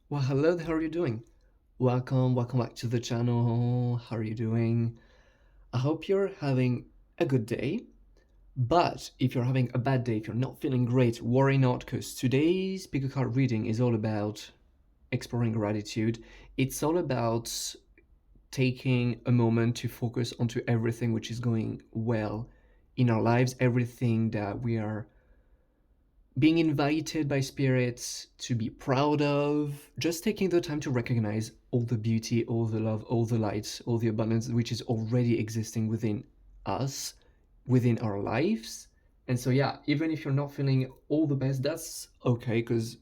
Well, hello, how are you doing? Welcome back to the channel. How are you doing? I hope you're having a good day. But if you're having a bad day, if you're not feeling great, worry not, because today's pick a card reading is all about exploring gratitude. It's all about taking a moment to focus onto everything which is going well in our lives, everything that we are being invited by spirits to be proud of, just taking the time to recognize all the beauty, all the love, all the light, all the abundance which is already existing within us, within our lives. And so, yeah, even if you're not feeling all the best, that's okay, because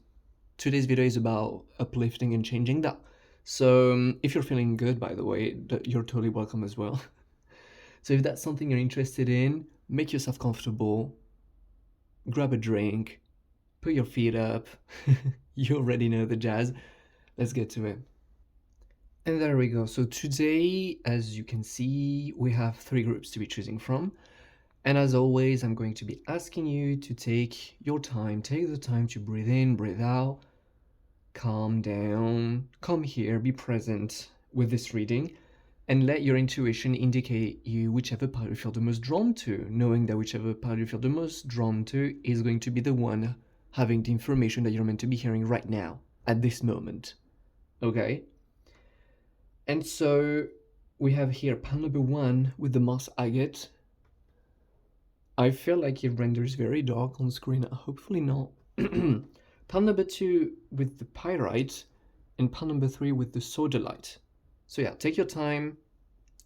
today's video is about uplifting and changing that. So, if you're feeling good, by the way, you're totally welcome as well. So, if that's something you're interested in, make yourself comfortable, grab a drink, put your feet up. You already know the jazz. Let's get to it. And there we go. So today, as you can see, we have three groups to be choosing from. And as always, I'm going to be asking you to take your time, take the time to breathe in, breathe out, calm down, come here, be present with this reading, and let your intuition indicate you whichever part you feel the most drawn to, knowing that whichever part you feel the most drawn to is going to be the one having the information that you're meant to be hearing right now, at this moment. Okay? And so we have here pile number 1 with the moss agate. I feel like it renders very dark on screen, hopefully not. Pile number 2 with the pyrite, and pile number 3 with the sodalite. So yeah, take your time,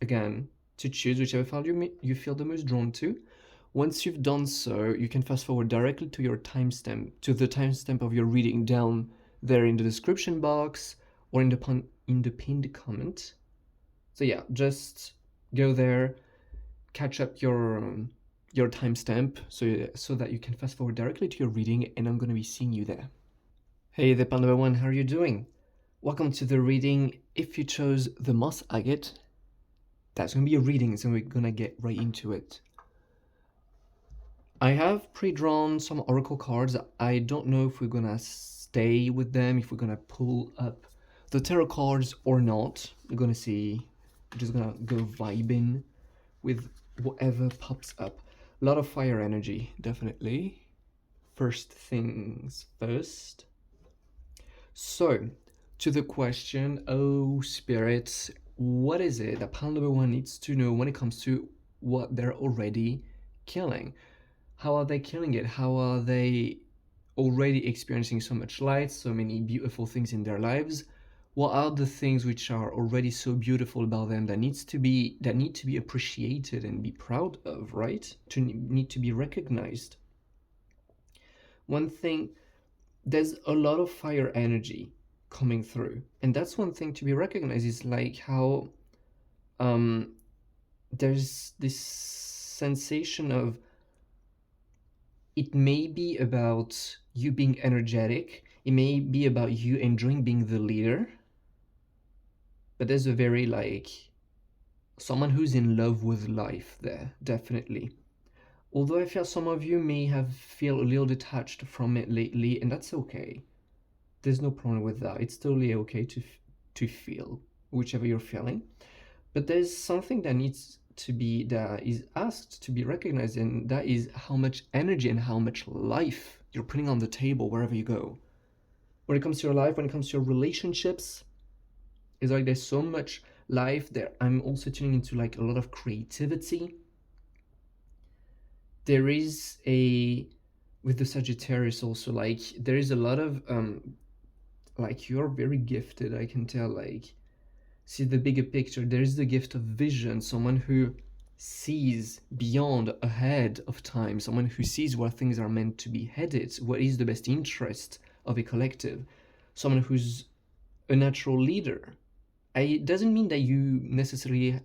again, to choose whichever file you feel the most drawn to. Once you've done so, you can fast forward directly to your timestamp, to the timestamp of your reading down there in the description box or in the pinned comment. So yeah, just go there, catch up your timestamp so that you can fast forward directly to your reading, and I'm gonna be seeing you there. Hey there, pal number 1, how are you doing? Welcome to the reading. If you chose the moss agate, that's gonna be a reading, so we're gonna get right into it. I have pre-drawn some oracle cards. I don't know if we're gonna stay with them, if we're gonna pull up the tarot cards or not. We're gonna see. We're just gonna go vibing with whatever pops up. A lot of fire energy, definitely. First things first. So, to the question, oh spirits, what is it that pile number 1 needs to know when it comes to what they're already killing? How are they killing it? How are they already experiencing so much light, so many beautiful things in their lives? What are the things which are already so beautiful about them that need to be appreciated and be proud of, right? Need to be recognized. One thing, there's a lot of fire energy coming through, and that's one thing to be recognized, is like how there's this sensation of, it may be about you being energetic, it may be about you enjoying being the leader, but there's a very like someone who's in love with life there, definitely. Although I feel some of you may have feel a little detached from it lately, and that's okay. There's no problem with that. It's totally okay to feel whichever you're feeling. But there's something that is asked to be recognized, and that is how much energy and how much life you're putting on the table wherever you go. When it comes to your life, when it comes to your relationships, it's like there's so much life there. I'm also tuning into like a lot of creativity. There is with the Sagittarius also, like there is a lot of like you're very gifted, I can tell, like see the bigger picture. There is the gift of vision, someone who sees beyond, ahead of time, someone who sees where things are meant to be headed, what is the best interest of a collective, someone who's a natural leader. It doesn't mean that you necessarily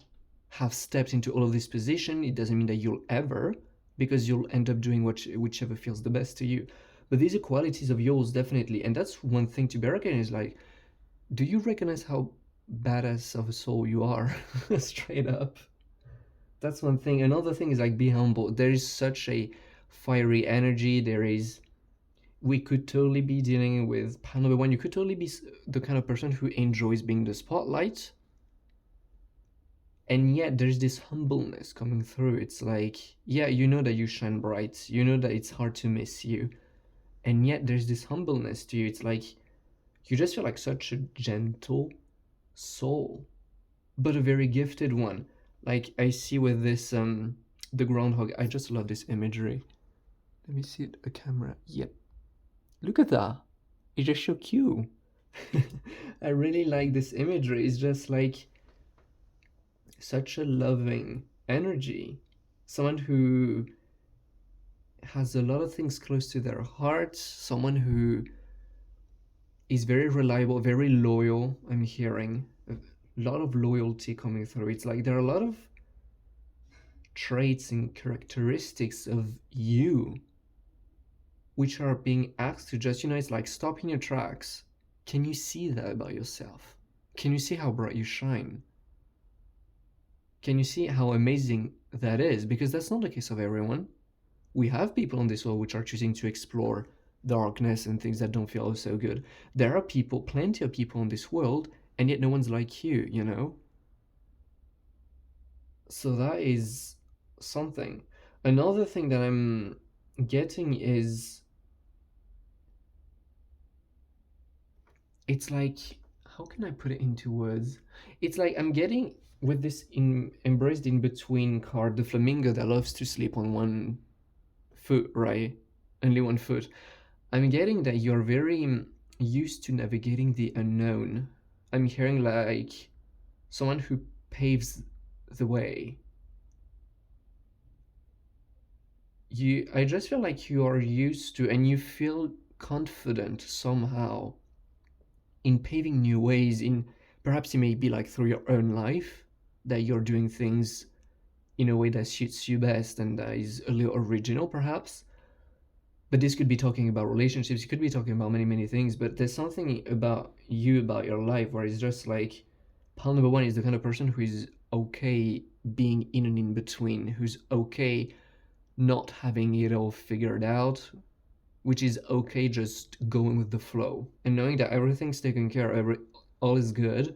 have stepped into all of this position. It doesn't mean that you'll ever, because you'll end up doing whichever feels the best to you. But these are qualities of yours, definitely. And that's one thing to be recognized. Like, do you recognize how badass of a soul you are? Straight up. That's one thing. Another thing is like, be humble. There is such a fiery energy. There is we could totally be dealing with pile number one. You could totally be the kind of person who enjoys being the spotlight, and yet there's this humbleness coming through. It's like, yeah, you know that you shine bright, you know that it's hard to miss you, and yet there's this humbleness to you. It's like you just feel like such a gentle soul, but a very gifted one. Like I see with this the groundhog. I just love this imagery. Let me see the camera. Yep, look at that. It's just so cute. I really like this imagery. It's just like such a loving energy. Someone who has a lot of things close to their heart. Someone who is very reliable, very loyal. I'm hearing a lot of loyalty coming through. It's like there are a lot of traits and characteristics of you which are being asked to just, it's like stop in your tracks. Can you see that about yourself? Can you see how bright you shine? Can you see how amazing that is? Because that's not the case of everyone. We have people on this world which are choosing to explore darkness and things that don't feel so good. There are people, plenty of people in this world, and yet no one's like you, you know? So that is something. Another thing that I'm getting is, it's like, how can I put it into words? It's like I'm getting with this embraced in between card, the flamingo that loves to sleep on one foot, right? Only one foot. I'm getting that you're very used to navigating the unknown. I'm hearing like someone who paves the way. I just feel like you are used to, and you feel confident somehow in paving new ways. In perhaps it may be like through your own life that you're doing things in a way that suits you best and that is a little original, perhaps. But this could be talking about relationships, you could be talking about many things, but there's something about you, about your life, where it's just like pile number one is the kind of person who is okay being in and in between, who's okay not having it all figured out, which is okay just going with the flow and knowing that everything's taken care of, all is good,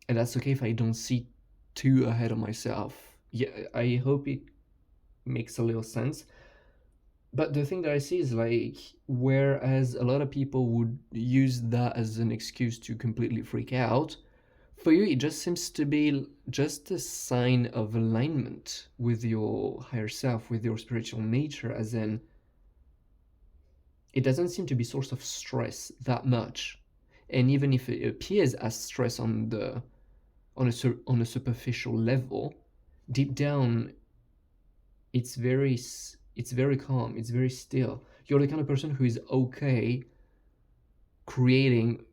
and that's okay if I don't see too ahead of myself. Yeah, I hope it makes a little sense. But the thing that I see is like, whereas a lot of people would use that as an excuse to completely freak out, for you it just seems to be just a sign of alignment with your higher self, with your spiritual nature, as in it doesn't seem to be source of stress that much. And even if it appears as stress on a superficial level, deep down it's very calm, it's very still. You're the kind of person who is okay creating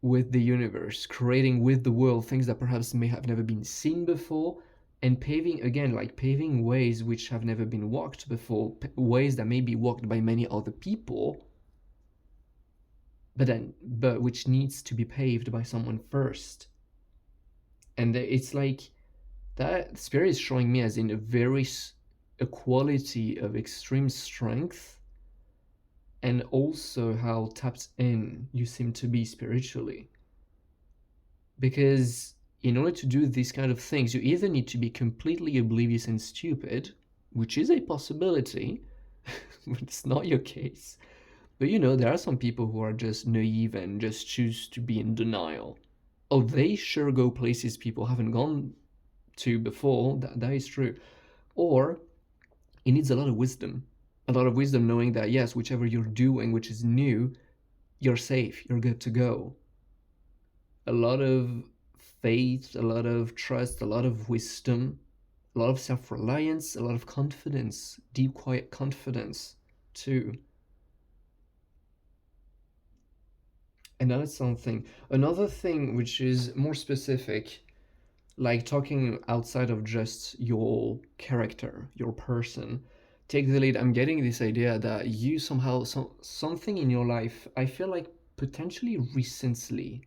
with the universe, creating with the world things that perhaps may have never been seen before, and paving, again, like paving ways which have never been walked before, ways that may be walked by many other people, but which needs to be paved by someone first. And it's like that spirit is showing me as in a quality of extreme strength, and also how tapped in you seem to be spiritually. Because in order to do these kind of things, you either need to be completely oblivious and stupid, which is a possibility, but it's not your case. But there are some people who are just naive and just choose to be in denial. Oh, they sure go places people haven't gone to before, that is true. Or it needs a lot of wisdom knowing that, yes, whichever you're doing, which is new, you're safe, you're good to go. A lot of faith, a lot of trust, a lot of wisdom, a lot of self-reliance, a lot of confidence, deep, quiet confidence, too. And that's something. Another thing which is more specific, like talking outside of just your character, your person, take the lead. I'm getting this idea that you somehow, something in your life, I feel like potentially recently,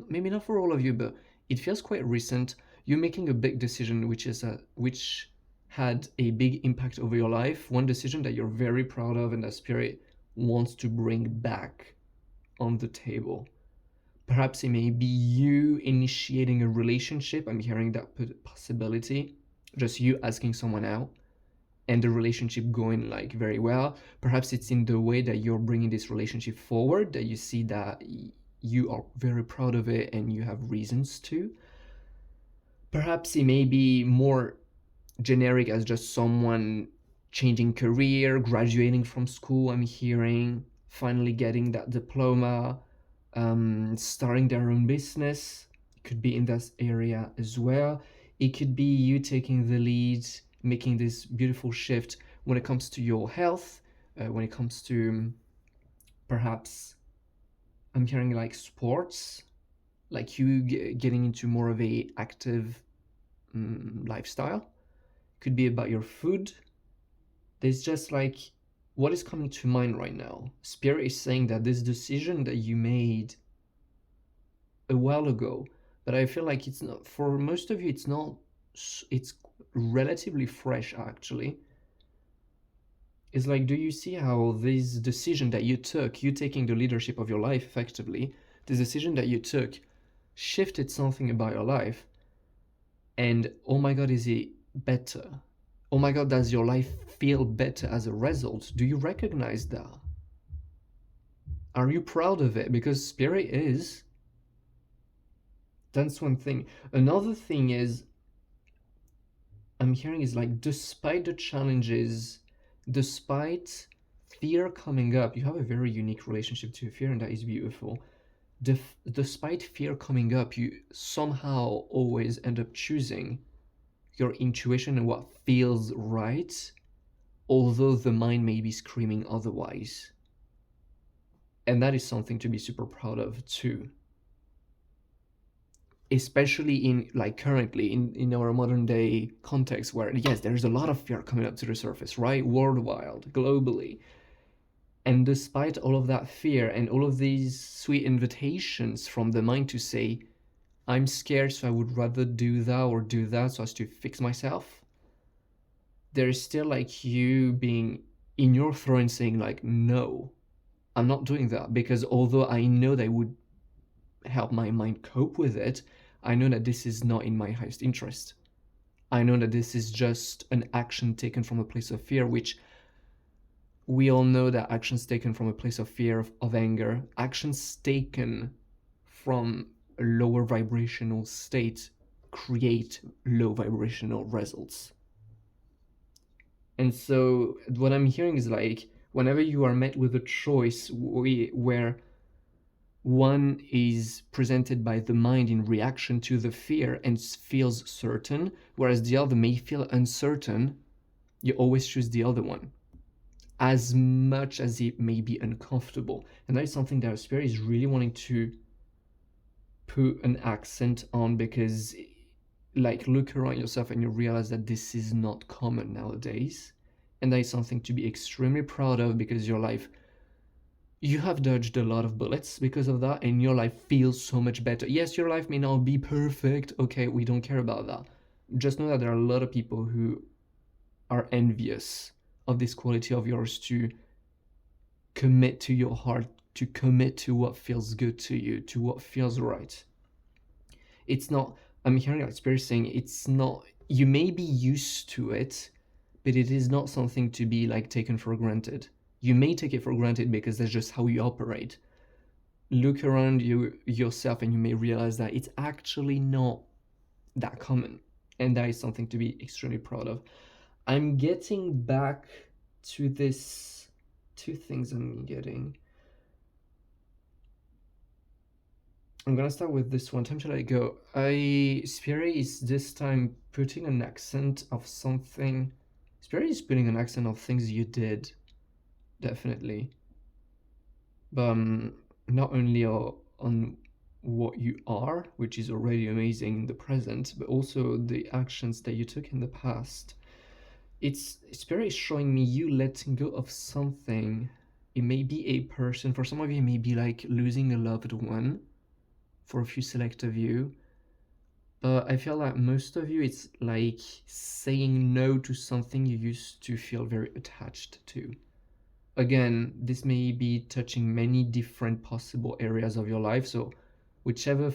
maybe not for all of you, but it feels quite recent, you're making a big decision which had a big impact over your life, one decision that you're very proud of, and that spirit wants to bring back on the table. Perhaps it may be you initiating a relationship. I'm hearing that possibility. Just you asking someone out and the relationship going like very well. Perhaps it's in the way that you're bringing this relationship forward that you see that you are very proud of it and you have reasons to. Perhaps it may be more generic as just someone changing career, graduating from school. I'm hearing finally getting that diploma, starting their own business. It could be in this area as well. It could be you taking the lead, making this beautiful shift when it comes to your health, when it comes to perhaps I'm hearing like sports, like you getting into more of a active lifestyle. Could be about your food. There's just like what is coming to mind right now. Spirit is saying that this decision that you made a while ago, but I feel like it's not, for most of you, it's not, it's relatively fresh actually. It's like, do you see how this decision that you took, you taking the leadership of your life effectively, this decision that you took shifted something about your life? And oh my God, is it better? Oh my God, does your life feel better as a result? Do you recognize that? Are you proud of it? Because Spirit is. That's one thing. Another thing is, I'm hearing is like, despite the challenges, despite fear coming up, you have a very unique relationship to fear, and that is beautiful. Despite fear coming up, you somehow always end up choosing your intuition and what feels right, although the mind may be screaming otherwise. And that is something to be super proud of too. Especially in like currently in our modern day context where yes, there's a lot of fear coming up to the surface, right? Worldwide, globally. And despite all of that fear and all of these sweet invitations from the mind to say, I'm scared, so I would rather do that or do that so as to fix myself, there's still like you being in your throne saying like, no, I'm not doing that, because although I know that would help my mind cope with it, I know that this is not in my highest interest. I know that this is just an action taken from a place of fear, which we all know that actions taken from a place of fear, of anger, actions taken from a lower vibrational state create low vibrational results. And so what I'm hearing is like, whenever you are met with a choice where one is presented by the mind in reaction to the fear and feels certain, whereas the other may feel uncertain, you always choose the other one, as much as it may be uncomfortable. And that is something that our spirit is really wanting to put an accent on, because like, look around yourself and you realize that this is not common nowadays. And that is something to be extremely proud of, because your life, you have dodged a lot of bullets because of that, and your life feels so much better. Yes, your life may not be perfect. Okay, we don't care about that. Just know that there are a lot of people who are envious of this quality of yours to commit to your heart, to commit to what feels good to you, to what feels right. It's not, I'm hearing like Spirit saying, it's not, you may be used to it, but it is not something to be like taken for granted. You may take it for granted because that's just how you operate. Look around yourself and you may realize that it's actually not that common. And that is something to be extremely proud of. I'm getting back to this, two things I'm getting. I'm gonna start with this one. Time to let it go. Spirit is this time putting an accent of something. Spirit is putting an accent of things you did, definitely. But not only on what you are, which is already amazing in the present, but also the actions that you took in the past. Spirit is showing me you letting go of something. It may be a person. For some of you, it may be like losing a loved one. For a few select of you. But I feel like most of you, it's like saying no to something you used to feel very attached to. again, this may be touching many different possible areas of your life. So, whichever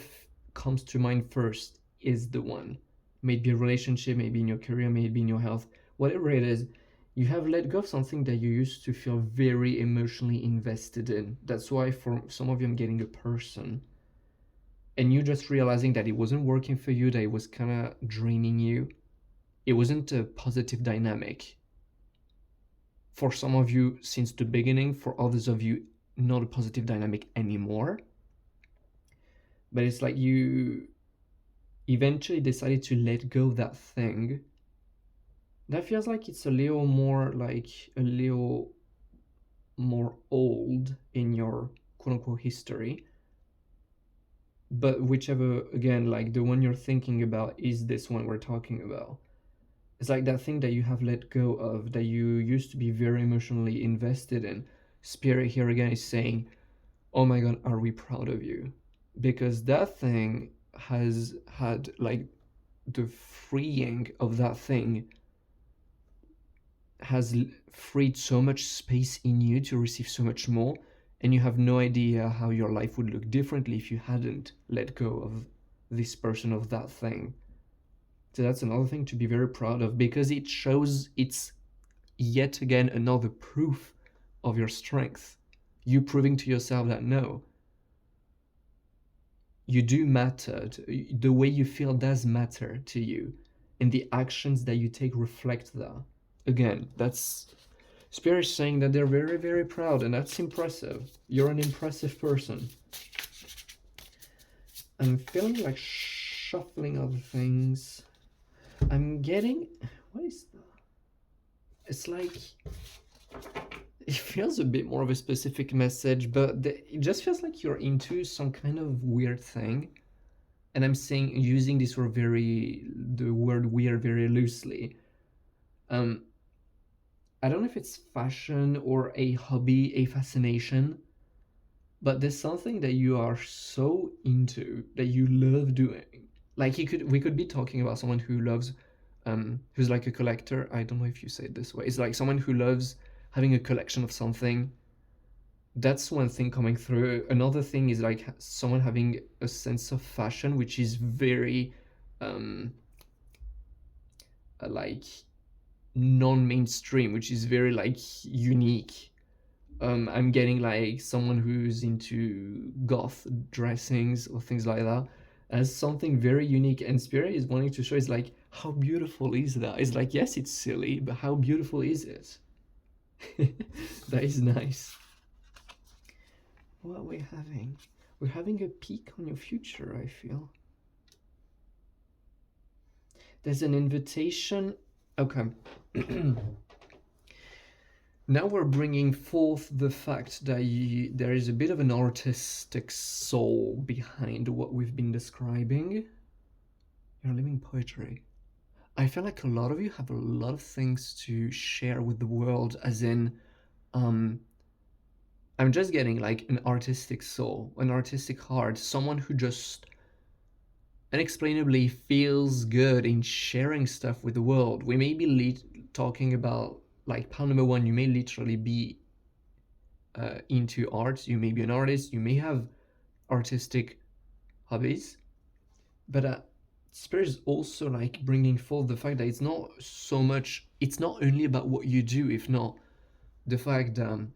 comes to mind first is the one. Maybe a relationship, maybe in your career, maybe in your health, whatever it is. You have let go of something that you used to feel very emotionally invested in. That's why for some of you, I'm getting a person. And you just realizing that it wasn't working for you, that it was kind of draining you. It wasn't a positive dynamic for some of you since the beginning, for others of you, not a positive dynamic anymore. But it's like you eventually decided to let go of that thing. That feels like it's a little more old in your quote unquote history. But whichever, again, like the one you're thinking about is this one we're talking about. It's like that thing that you have let go of, that you used to be very emotionally invested in. Spirit here again is saying, oh my god, are we proud of you? Because that thing has had, like, the freeing of that thing has freed so much space in you to receive so much more, and you have no idea how your life would look differently if you hadn't let go of this person, of that thing. So that's another thing to be very proud of, because it shows, it's yet again another proof of your strength. You proving to yourself that no, you do matter. The way you feel does matter to you, and the actions that you take reflect that. Again, that's Spirit saying that they're very, very proud, and that's impressive. You're an impressive person. I'm feeling like shuffling other things. I'm getting, what is that? It's like, it feels a bit more of a specific message, but it just feels like you're into some kind of weird thing. And I'm saying, using this word the word weird very loosely. I don't know if it's fashion or a hobby, a fascination, but there's something that you are so into that you love doing. Like we could be talking about someone who loves, who's like a collector. I don't know if you say it this way. It's like someone who loves having a collection of something. That's one thing coming through. Another thing is like someone having a sense of fashion, which is very, like non-mainstream, which is very like unique. I'm getting like someone who's into goth dressings or things like that as something very unique, and Spirit is wanting to show is like, how beautiful is that? It's like, yes, it's silly, but how beautiful is it? That is nice. What are we having? We're having a peek on your future, I feel. There's an invitation. Okay. Now we're bringing forth the fact that there is a bit of an artistic soul behind what we've been describing. You're living poetry. I feel like a lot of you have a lot of things to share with the world, as in, I'm just getting like an artistic soul, an artistic heart, someone who just unexplainably feels good in sharing stuff with the world. We may be talking about, like, pile number one, you may literally be into art, you may be an artist, you may have artistic hobbies, but Spirit is also like bringing forth the fact that it's not so much, it's not only about what you do, if not the fact that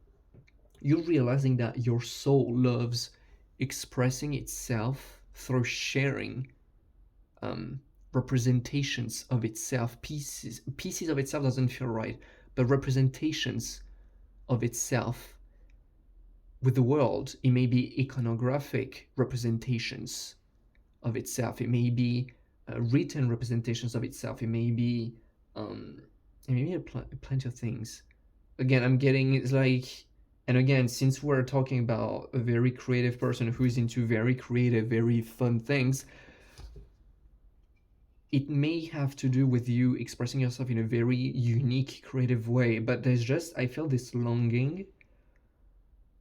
you're realizing that your soul loves expressing itself through sharing representations of itself, pieces of itself doesn't feel right, but representations of itself with the world. It may be iconographic representations of itself, it may be written representations of itself, it may be plenty of things. Again, I'm getting, it's like, and again, since we're talking about a very creative person who's into very creative, very fun things, it may have to do with you expressing yourself in a very unique, creative way, but there's just, I feel this longing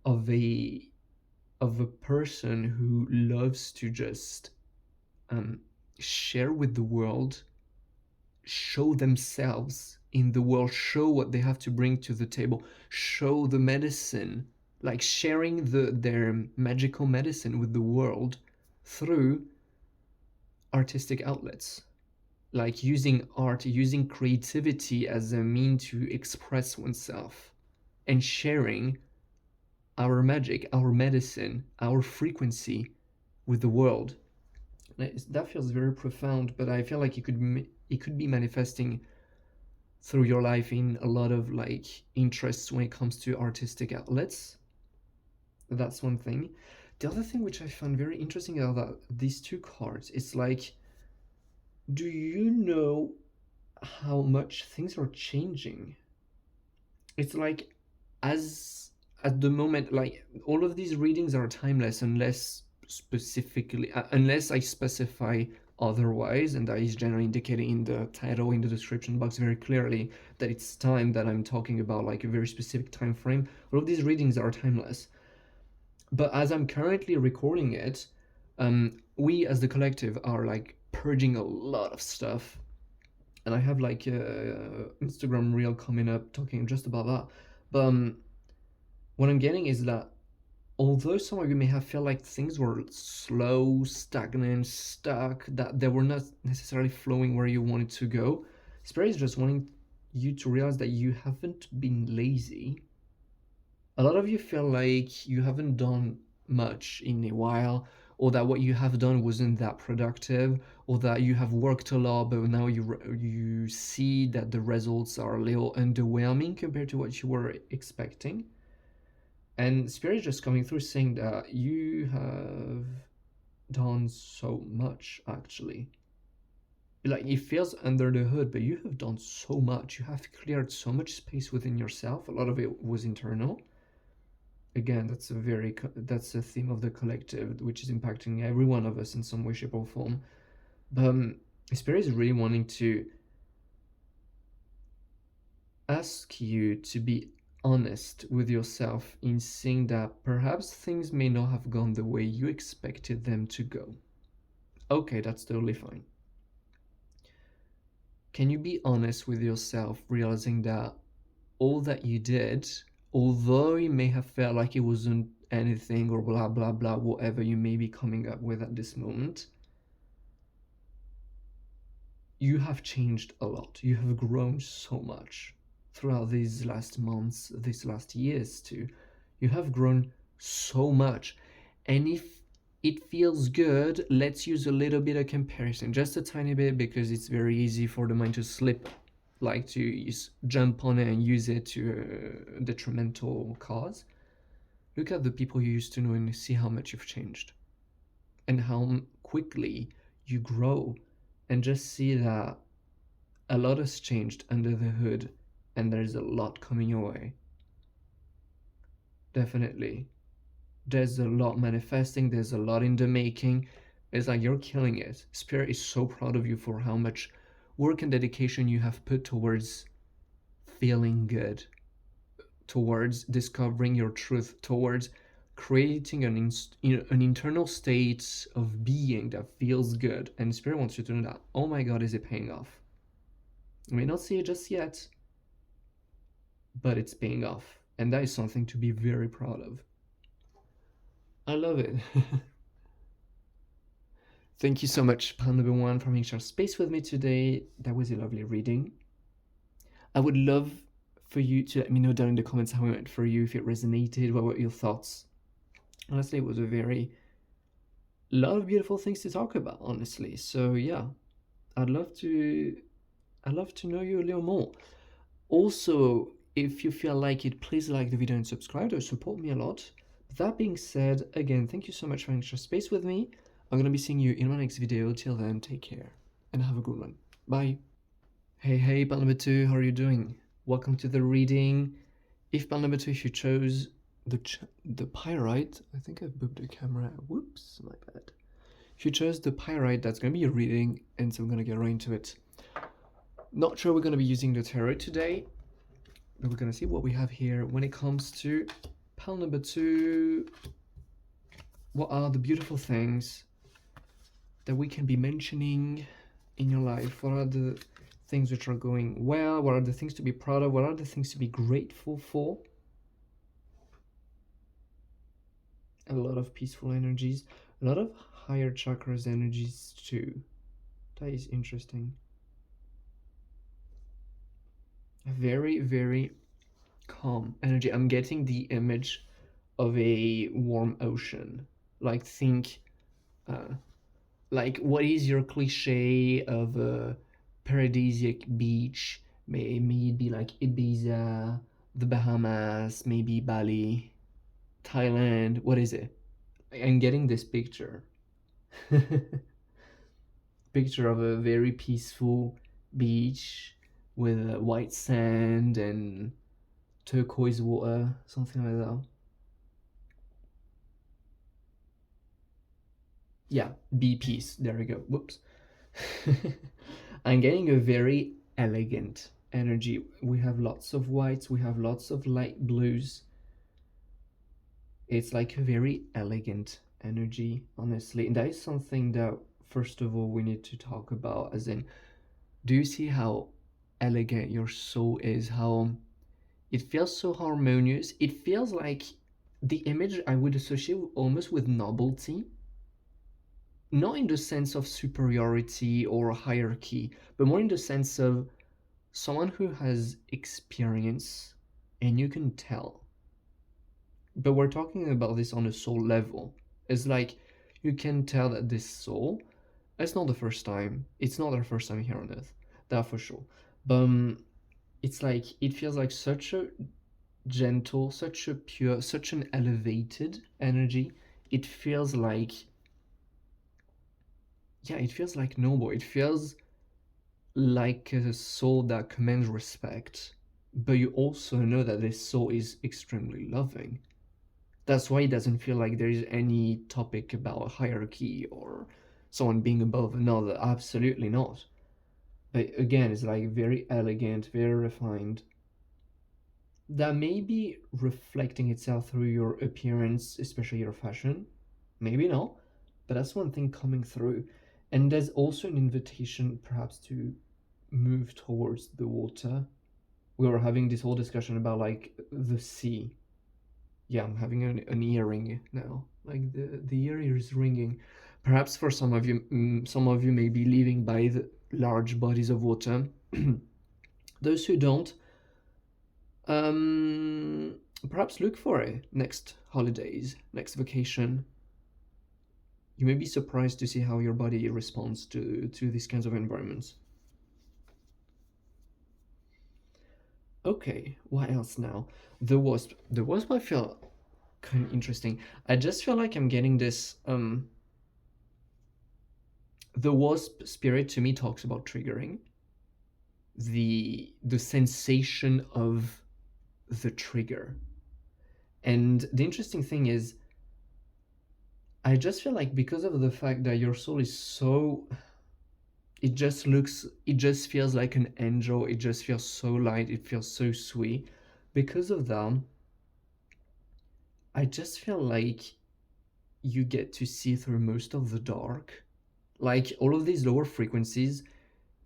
of a person who loves to just share with the world, show themselves in the world, show what they have to bring to the table, show the medicine, like sharing their magical medicine with the world through artistic outlets, like using art, using creativity as a mean to express oneself, and sharing our magic, our medicine, our frequency with the world. That feels very profound, but I feel like it could be manifesting through your life in a lot of like interests when it comes to artistic outlets. That's one thing. The other thing which I found very interesting about these two cards is like, do you know how much things are changing? It's like, as at the moment, like all of these readings are timeless unless I specify otherwise, and that is generally indicated in the title, in the description box very clearly, that it's time, that I'm talking about like a very specific time frame. All of these readings are timeless. But as I'm currently recording it, we as the collective are like purging a lot of stuff, and I have like a Instagram reel coming up talking just about that. But what I'm getting is that although some of you may have felt like things were slow, stagnant, stuck, that they were not necessarily flowing where you wanted to go, Spirit is just wanting you to realize that you haven't been lazy. A lot of you feel like you haven't done much in a while, or that what you have done wasn't that productive, or that you have worked a lot, but now you see that the results are a little underwhelming compared to what you were expecting. And Spirit is just coming through saying that you have done so much, actually. Like, it feels under the hood, but you have done so much. You have cleared so much space within yourself. A lot of it was internal. Again, that's a theme of the collective, which is impacting every one of us in some way, shape, or form. But Spirit is really wanting to ask you to be honest with yourself in seeing that perhaps things may not have gone the way you expected them to go. Okay, that's totally fine. Can you be honest with yourself, realizing that all that you did, although it may have felt like it wasn't anything or blah blah blah, whatever you may be coming up with at this moment, you have changed a lot. You have grown so much throughout these last months, these last years too. You have grown so much. And if it feels good, let's use a little bit of comparison, just a tiny bit, because it's very easy for the mind to slip, like to jump on it and use it to a detrimental cause. Look at the people you used to know and see how much you've changed and how quickly you grow, and just see that a lot has changed under the hood, and there's a lot coming your way. Definitely. There's a lot manifesting, there's a lot in the making. It's like you're killing it. Spirit is so proud of you for how much work and dedication you have put towards feeling good, towards discovering your truth, towards creating an internal state of being that feels good. And Spirit wants you to know that, oh my God, is it paying off? You may not see it just yet, but it's paying off. And that is something to be very proud of. I love it. Thank you so much, Pan number one, for making share space with me today. That was a lovely reading. I would love for you to let me know down in the comments how it went for you, if it resonated, what were your thoughts. Honestly, it was a lot of beautiful things to talk about, honestly. So yeah, I'd love to know you a little more. Also, if you feel like it, please like the video and subscribe. It will support me a lot. That being said, again, thank you so much for extra space with me. I'm going to be seeing you in my next video. Till then, take care and have a good one. Bye. Hey, pan number 2, how are you doing? Welcome to the reading. If pan number 2, if you chose the Pyrite, I think I've booped the camera. Whoops, my bad. If you chose the Pyrite, that's going to be your reading, and so I'm going to get right into it. Not sure we're going to be using the tarot today, but we're going to see what we have here when it comes to pile number 2. What are the beautiful things that we can be mentioning in your life? What are the things which are going well? What are the things to be proud of? What are the things to be grateful for? A lot of peaceful energies, a lot of higher chakras energies too. That is interesting. A very, very calm energy. I'm getting the image of a warm ocean. Like think, uh, like what is your cliche of a paradisiac beach? May it be like Ibiza, the Bahamas, maybe Bali, Thailand. What is it? I'm getting this picture. Picture of a very peaceful beach with white sand and turquoise water, something like that. Yeah, be peace. There we go. Whoops. I'm getting a very elegant energy. We have lots of whites, we have lots of light blues. It's like a very elegant energy, honestly. And that is something that, first of all, we need to talk about. As in, do you see how elegant your soul is? How it feels so harmonious. It feels like the image I would associate almost with nobility, not in the sense of superiority or hierarchy, but more in the sense of someone who has experience and you can tell. But we're talking about this on a soul level. It's like you can tell that this soul, it's not the first time, it's not their first time here on earth, that for sure. But it's like it feels like such a gentle, such a pure, such an elevated energy. It feels like, yeah, it feels like noble. It feels like a soul that commands respect. But you also know that this soul is extremely loving. That's why it doesn't feel like there is any topic about hierarchy or someone being above another. Absolutely not. But again, it's like very elegant, very refined. That may be reflecting itself through your appearance, especially your fashion. Maybe not, but that's one thing coming through. And there's also an invitation perhaps to move towards the water. We were having this whole discussion about like the sea. Yeah, I'm having an earring now. Like the ear is ringing. Perhaps for some of you may be living by the large bodies of water. Those who don't, um, perhaps look for it next holidays, next vacation. You may be surprised to see how your body responds to these kinds of environments. Okay, what else now? The wasp. The wasp I feel kind of interesting. I just feel like I'm getting this the wasp spirit to me talks about triggering. The sensation of the trigger. And the interesting thing is I just feel like because of the fact that your soul is so it just feels like an angel, it just feels so light, it feels so sweet. Because of that, I just feel like you get to see through most of the dark. Like all of these lower frequencies,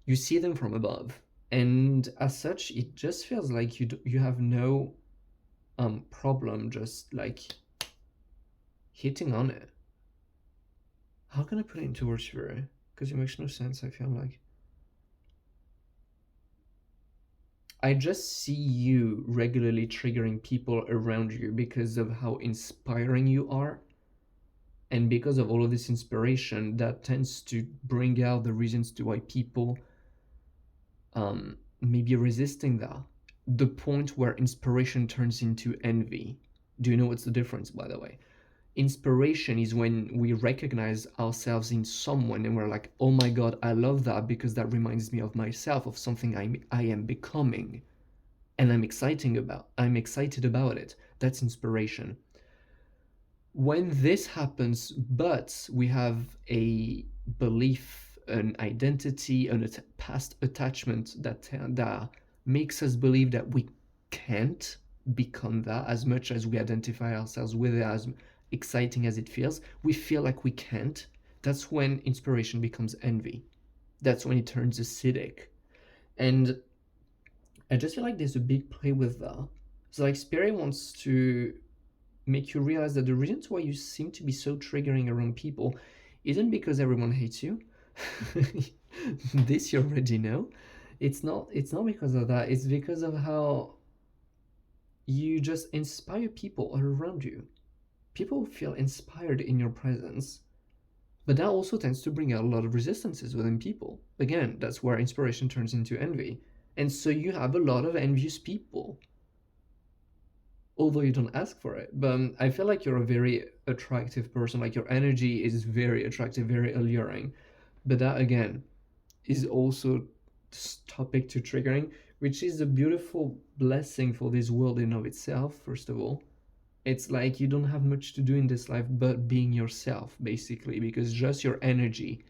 you see them from above. And as such, it just feels like you have no problem just like hitting on it. How can I put it into words for it? Because it makes no sense, I feel like. I just see you regularly triggering people around you because of how inspiring you are. And because of all of this inspiration, that tends to bring out the reasons to why people may be resisting that. The point where inspiration turns into envy. Do you know what's the difference, by the way? Inspiration is when we recognize ourselves in someone and we're like, oh my god, I love that because that reminds me of myself, of something I am becoming, and I'm excited about it. That's inspiration. When this happens, but we have a belief, an identity, a past attachment that makes us believe that we can't become that, as much as we identify ourselves with it, as exciting as it feels, we feel like we can't. That's when inspiration becomes envy. That's when it turns acidic. And I just feel like there's a big play with that. So like Spirit wants to make you realize that the reasons why you seem to be so triggering around people isn't because everyone hates you. This you already know. It's not because of that. It's because of how you just inspire people around you. People feel inspired in your presence. But that also tends to bring out a lot of resistances within people. Again, that's where inspiration turns into envy. And so you have a lot of envious people, although you don't ask for it. But I feel like you're a very attractive person. Like your energy is very attractive, very alluring. But that, again, is also topic to triggering, which is a beautiful blessing for this world in of itself, first of all. It's like you don't have much to do in this life but being yourself, basically, because just your energy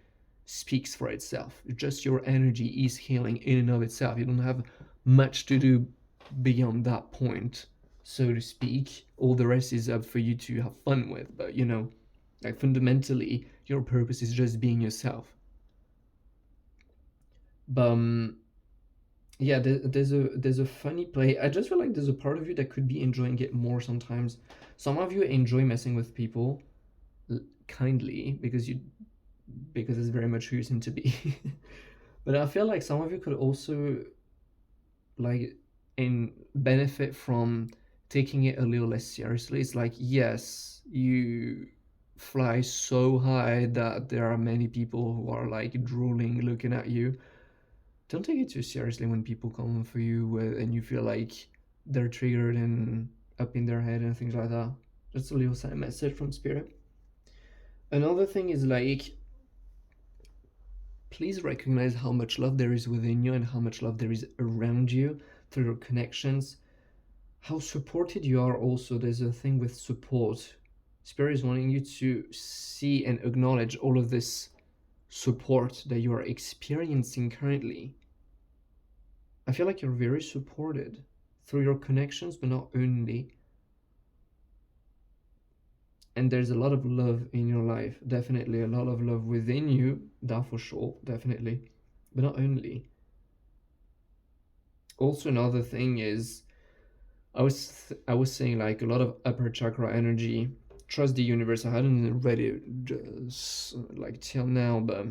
speaks for itself. Just your energy is healing in and of itself. You don't have much to do beyond that point, so to speak. All the rest is up for you to have fun with, but like fundamentally, your purpose is just being yourself. But yeah, there's a funny play. I just feel like there's a part of you that could be enjoying it more sometimes. Some of you enjoy messing with people kindly because it's very much who you seem to be. But I feel like some of you could also like in benefit from taking it a little less seriously. It's like, yes, you fly so high that there are many people who are like drooling looking at you. Don't take it too seriously when people come for you and you feel like they're triggered and up in their head and things like that. Just a little side message from Spirit. Another thing is like, please recognize how much love there is within you and how much love there is around you through your connections. How supported you are also. There's a thing with support. Spirit is wanting you to see and acknowledge all of this support that you are experiencing currently. I feel like you're very supported through your connections, but not only. And there's a lot of love in your life, definitely a lot of love within you, that for sure, definitely, but not only. Also, another thing is, I was saying like a lot of upper chakra energy. Trust the universe. I hadn't read it just like till now, but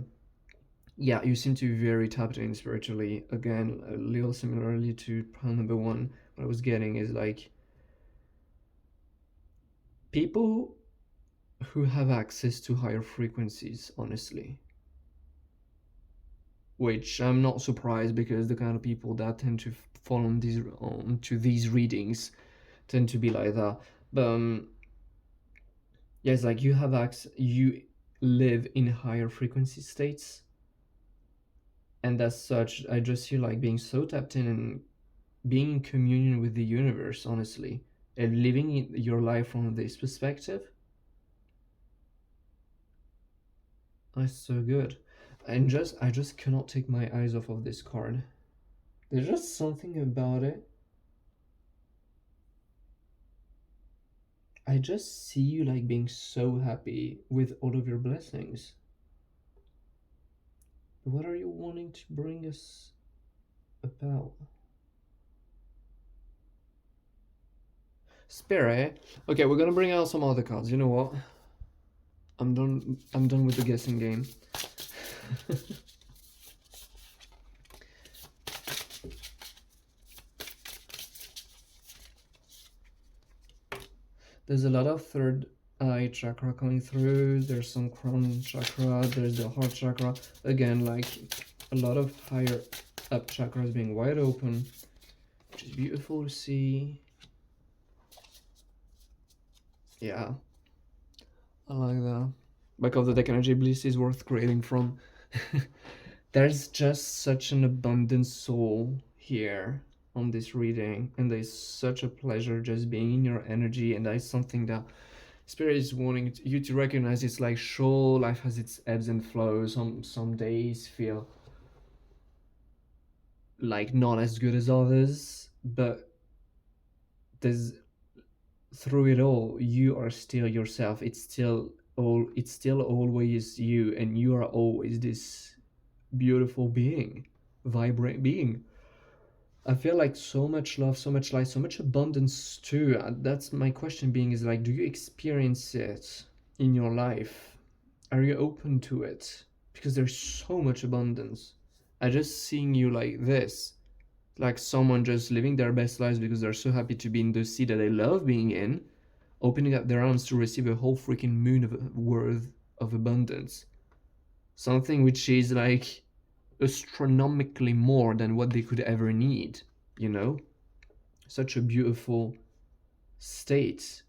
yeah, you seem to be very tapped in spiritually. Again, a little similarly to pile number one. What I was getting is like people who have access to higher frequencies, honestly. Which I'm not surprised because the kind of people that tend to fall onto these readings tend to be like that. But yeah, it's like you have access, you live in higher frequency states, and as such, I just feel like being so tapped in and being in communion with the universe, honestly, and living your life from this perspective. That's so good. And I just cannot take my eyes off of this card. There's just something about it. I just see you like being so happy with all of your blessings. What are you wanting to bring us about? Spirit. Okay, we're gonna bring out some other cards. You know what? I'm done with the guessing game. There's a lot of third eye chakra coming through. There's some crown chakra. There's the heart chakra. Again, like a lot of higher up chakras being wide open, which is beautiful to see. Yeah, I like that. Back of the deck energy bliss is worth creating from. There's just such an abundant soul here on this reading, and there's such a pleasure just being in your energy, and that's something that Spirit is wanting you to recognize. It's like, sure, life has its ebbs and flows. Some days feel like not as good as others, but there's through it all, you are still yourself. It's still always you, and you are always this beautiful being vibrant being. I feel like so much love, so much light, so much abundance too. That's my question being is like, do you experience it in your life? Are you open to it? Because there's so much abundance. I just seeing you like this, like someone just living their best lives because they're so happy to be in the sea that they love being in, opening up their arms to receive a whole freaking moon of worth of abundance. Something which is like astronomically more than what they could ever need, you know? Such a beautiful state.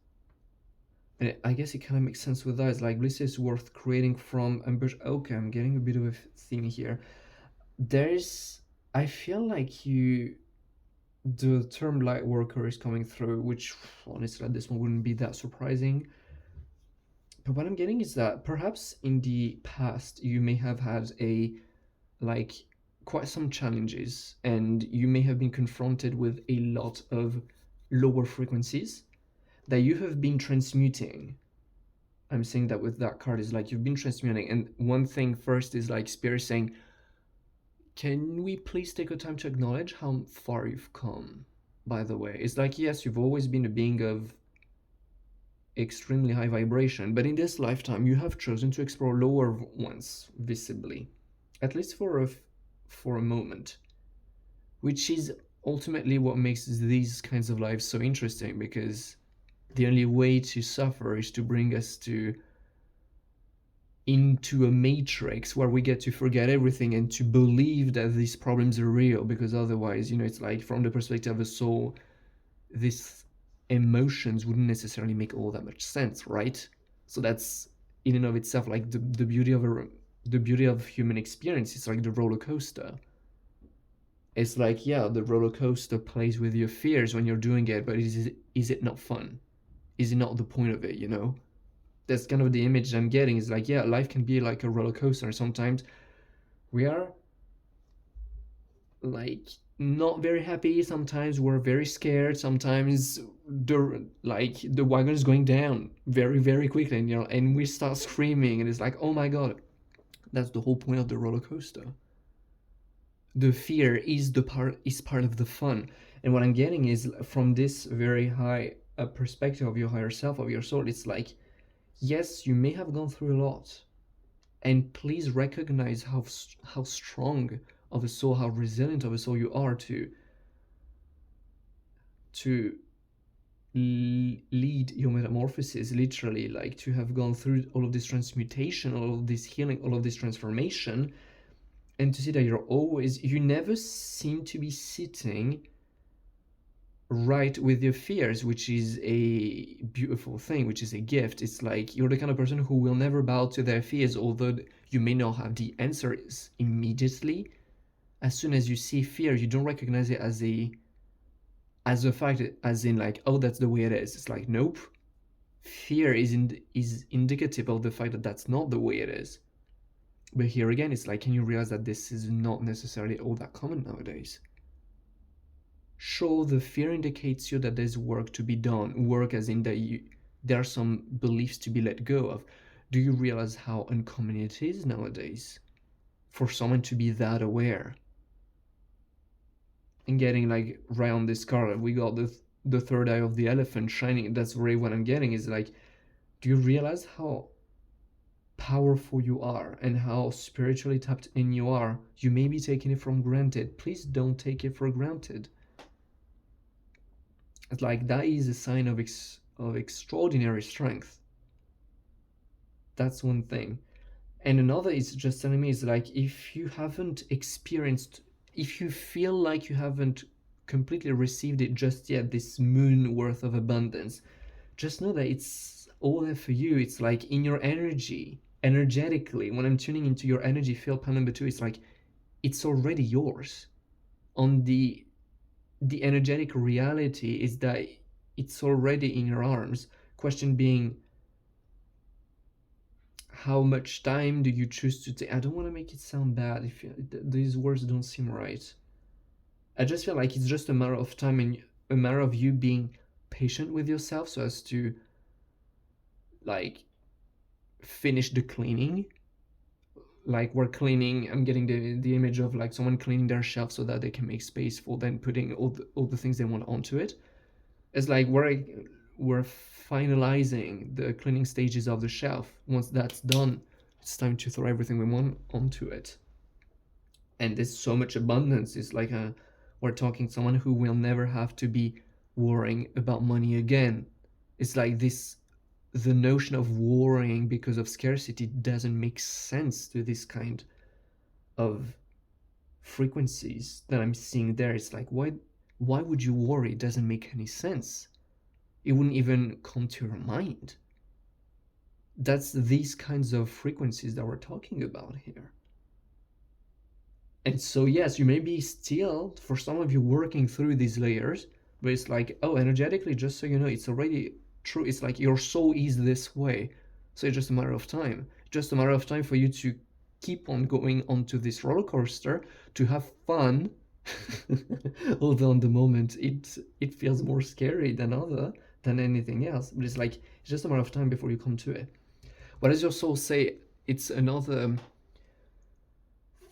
And I guess it kind of makes sense with that. It's like bliss is worth creating from okay, I'm getting a bit of a theme here. There's I feel like you the term light worker is coming through, which honestly at this one wouldn't be that surprising. But what I'm getting is that perhaps in the past you may have had a like quite some challenges and you may have been confronted with a lot of lower frequencies that you have been transmuting. I'm saying that with that card is like you've been transmuting, and one thing first is like Spirit saying, can we please take a time to acknowledge how far you've come? By the way, it's like, yes, you've always been a being of extremely high vibration, but in this lifetime you have chosen to explore lower ones visibly, at least for a moment, which is ultimately what makes these kinds of lives so interesting, because the only way to suffer is to bring us to into a matrix where we get to forget everything and to believe that these problems are real, because otherwise, it's like from the perspective of a soul, these emotions wouldn't necessarily make all that much sense, right? So that's in and of itself like the beauty of the beauty of human experience. It's like the roller coaster. It's like, yeah, the roller coaster plays with your fears when you're doing it, but is it not fun? Is it not the point of it, That's kind of the image I'm getting, is like, yeah, life can be like a roller coaster. Sometimes we are like not very happy, sometimes we're very scared, sometimes the wagon is going down very, very quickly, and we start screaming, and it's like, oh my god. That's the whole point of the roller coaster. The fear is part of the fun. And what I'm getting is, from this very high perspective of your higher self, of your soul, it's like, yes, you may have gone through a lot, and please recognize how strong of a soul, how resilient of a soul you are to lead your metamorphosis, literally, like to have gone through all of this transmutation, all of this healing, all of this transformation, and to see that you never seem to be sitting right with your fears, which is a beautiful thing, which is a gift. It's like you're the kind of person who will never bow to their fears, although you may not have the answers immediately. As soon as you see fear, you don't recognize it as a fact, as in like, oh, that's the way it is. It's like, nope. Fear is indicative of the fact that that's not the way it is. But here again, it's like, can you realize that this is not necessarily all that common nowadays? Sure, the fear indicates you that there's work to be done. Work as in that there are some beliefs to be let go of. Do you realize how uncommon it is nowadays for someone to be that aware? And getting like right on this card, we got the third eye of the elephant shining. That's really what I'm getting, is like, do you realize how powerful you are and how spiritually tapped in you are? You may be taking it for granted. Please don't take it for granted. It's like, that is a sign of extraordinary strength. That's one thing. And another is just telling me, is like, if you haven't experienced, if you feel like you haven't completely received it just yet, this moon worth of abundance, just know that it's all there for you. It's like in your energetically, when I'm tuning into your energy field, panel number 2, it's like, it's already yours. On the energetic reality is that it's already in your arms. Question being, how much time do you choose to take? I don't want to make it sound bad if these words don't seem right. I just feel like it's just a matter of time and a matter of you being patient with yourself, so as to like finish the cleaning, like we're cleaning. I'm getting the image of like someone cleaning their shelf so that they can make space for then putting all the things they want onto it. It's like we're finalizing the cleaning stages of the shelf. Once that's done, it's time to throw everything we want onto it. And there's so much abundance. It's like we're talking someone who will never have to be worrying about money again. It's like this, the notion of worrying because of scarcity doesn't make sense to this kind of frequencies that I'm seeing there. It's like, why would you worry? It doesn't make any sense. It wouldn't even come to your mind. That's these kinds of frequencies that we're talking about here. And so, yes, you may be still, for some of you, working through these layers, but it's like, oh, energetically, just so you know, it's already true. It's like your soul is this way. So it's just a matter of time. Just a matter of time for you to keep on going onto this roller coaster, to have fun. Although in the moment it feels more scary than anything else. But it's like it's just a matter of time before you come to it. What does your soul say? It's another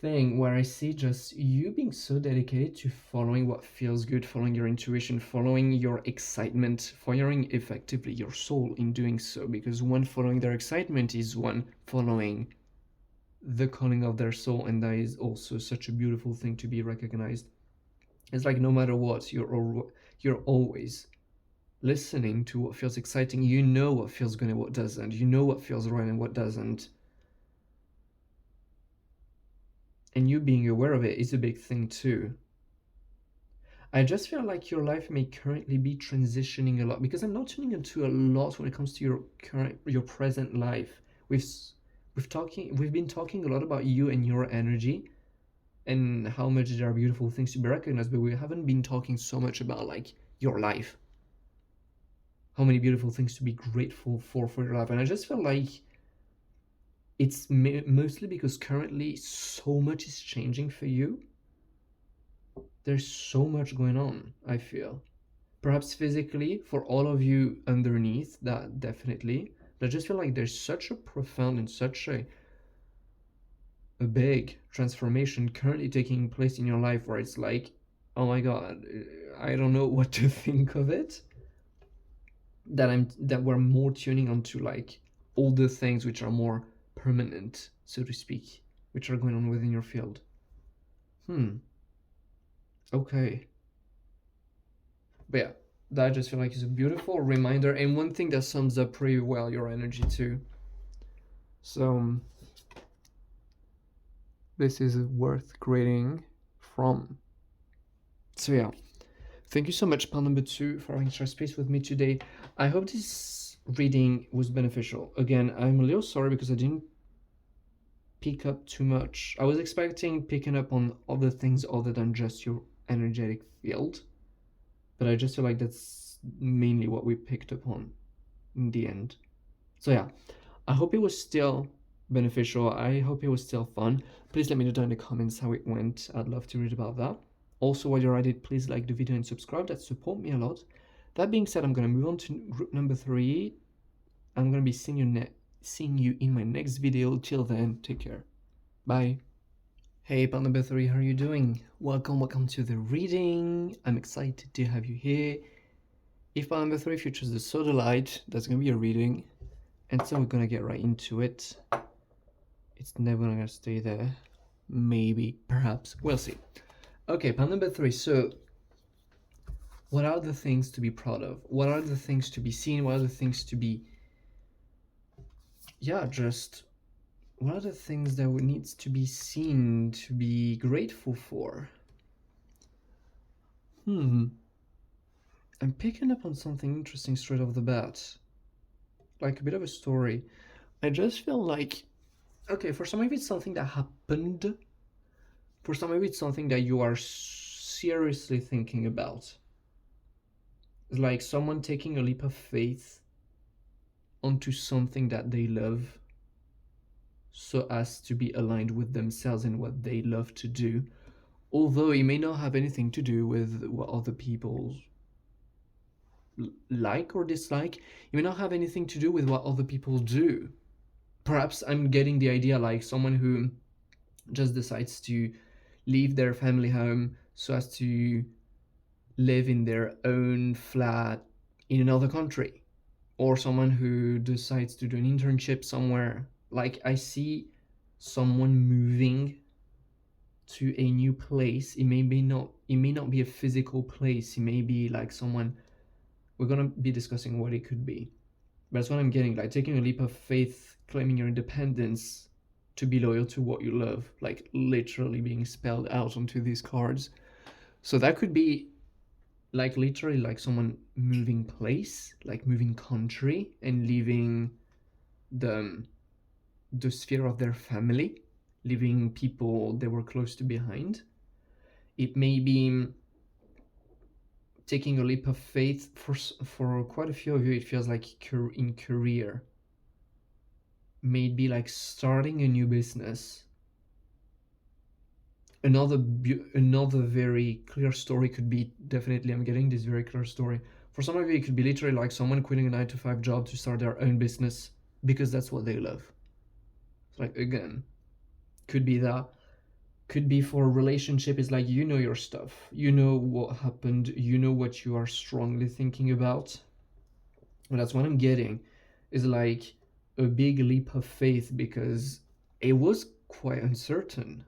thing where I see just you being so dedicated to following what feels good, following your intuition, following your excitement, following effectively your soul in doing so. Because one following their excitement is one following the calling of their soul, and that is also such a beautiful thing to be recognized. It's like no matter what, you're always listening to what feels exciting. You know what feels good and what doesn't. You know what feels right and what doesn't. And you being aware of it is a big thing too. I just feel like your life may currently be transitioning a lot, because I'm not tuning into a lot when it comes to your present life. We've been talking a lot about you and your energy and how much there are beautiful things to be recognized, but we haven't been talking so much about like your life. How many beautiful things to be grateful for your life. And I just feel like it's mostly because currently so much is changing for you. There's so much going on, I feel. Perhaps physically, for all of you underneath, that definitely. But I just feel like there's such a profound and such a big transformation currently taking place in your life where it's like, oh my god, I don't know what to think of it. That we're more tuning onto like all the things which are more permanent, so to speak, which are going on within your field. Okay. But yeah, that I just feel like is a beautiful reminder, and one thing that sums up pretty well your energy too. So this is worth grading from. So yeah, thank you so much, pal number 2, for having shared space with me today. I hope this reading was beneficial. Again, I'm a little sorry because I didn't pick up too much. I was expecting picking up on other things other than just your energetic field, but I just feel like that's mainly what we picked up on in the end. So yeah, I hope it was still beneficial. I hope it was still fun. Please let me know down in the comments how it went. I'd love to read about that. Also, while you're at it, please like the video and subscribe. That support me a lot. That being said, I'm going to move on to group number 3. I'm going to be seeing you in my next video. Till then, take care. Bye. Hey, pal number 3, how are you doing? Welcome to the reading. I'm excited to have you here. If pal number 3 features the Sodalite, that's going to be a reading. And so we're going to get right into it. It's never going to stay there. Maybe, perhaps, we'll see. Okay, pal number 3. So, what are the things to be proud of? What are the things to be seen? What are the things to be... Yeah, just... What are the things that needs to be seen, to be grateful for? I'm picking up on something interesting straight off the bat. Like a bit of a story. I just feel like... Okay, for some of it's something that happened. For some of it's something that you are seriously thinking about. It's like someone taking a leap of faith onto something that they love, so as to be aligned with themselves and what they love to do, although it may not have anything to do with what other people like or dislike. It may not have anything to do with what other people do. Perhaps I'm getting the idea like someone who just decides to leave their family home so as to live in their own flat in another country, or someone who decides to do an internship somewhere. Like, I see someone moving to a new place. It may not be a physical place. It may be like someone, we're gonna be discussing what it could be. But that's what I'm getting, like taking a leap of faith, claiming your independence to be loyal to what you love, like literally being spelled out onto these cards. So that could be like literally like someone moving place, like moving country and leaving the the sphere of their family, leaving people they were close to behind. It may be taking a leap of faith for quite a few of you. It feels like in career, maybe like starting a new business. Another very clear story could be, definitely I'm getting this very clear story. For some of you, it could be literally like someone quitting a 9 to 5 job to start their own business because that's what they love. Like, again, could be that. Could be for a relationship, is like, you know your stuff, you know what happened, you know what you are strongly thinking about. And that's what I'm getting, is like a big leap of faith, because it was quite uncertain.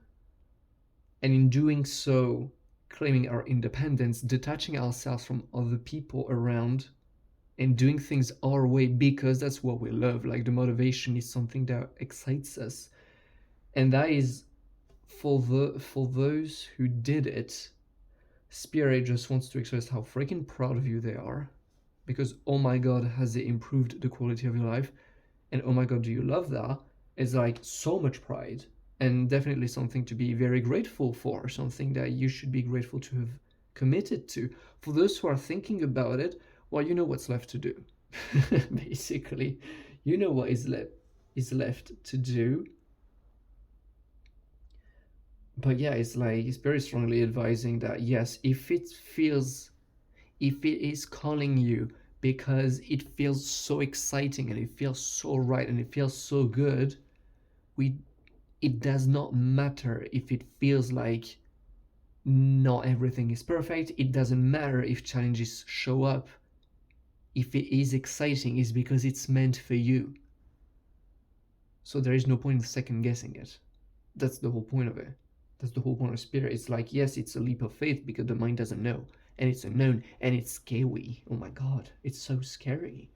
And in doing so, claiming our independence, detaching ourselves from other people around, and doing things our way because that's what we love. Like, the motivation is something that excites us. And that is for those who did it. Spirit just wants to express how freaking proud of you they are. Because, oh my god, has it improved the quality of your life? And oh my god, do you love that? It's like so much pride. And definitely something to be very grateful for. Something that you should be grateful to have committed to. For those who are thinking about it, well, you know what's left to do. Basically, you know what is left to do. But yeah, it's like, it's very strongly advising that yes, if it is calling you because it feels so exciting and it feels so right and it feels so good, we it does not matter if it feels like not everything is perfect. It doesn't matter if challenges show up. If it is exciting, it's because it's meant for you. So there is no point in second guessing it. That's the whole point of it. That's the whole point of spirit. It's like, yes, it's a leap of faith because the mind doesn't know. And it's unknown. And it's scary. Oh my god. It's so scary.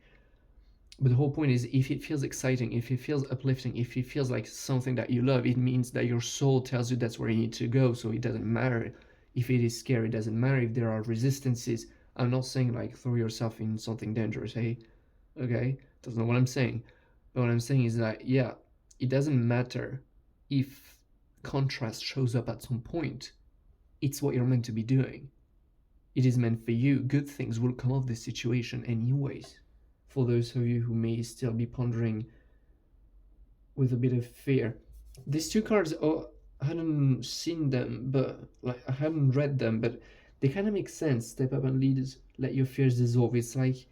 But the whole point is, if it feels exciting, if it feels uplifting, if it feels like something that you love, it means that your soul tells you that's where you need to go. So it doesn't matter if it is scary. It doesn't matter if there are resistances. I'm not saying like throw yourself in something dangerous. Hey, okay? That's not what I'm saying. But what I'm saying is that, yeah, it doesn't matter if contrast shows up at some point. It's what you're meant to be doing. It is meant for you. Good things will come of this situation anyways. For those of you who may still be pondering with a bit of fear, these two cards, oh, I hadn't seen them, but like I hadn't read them, but they kind of make sense. Step up and lead, let your fears dissolve. It's like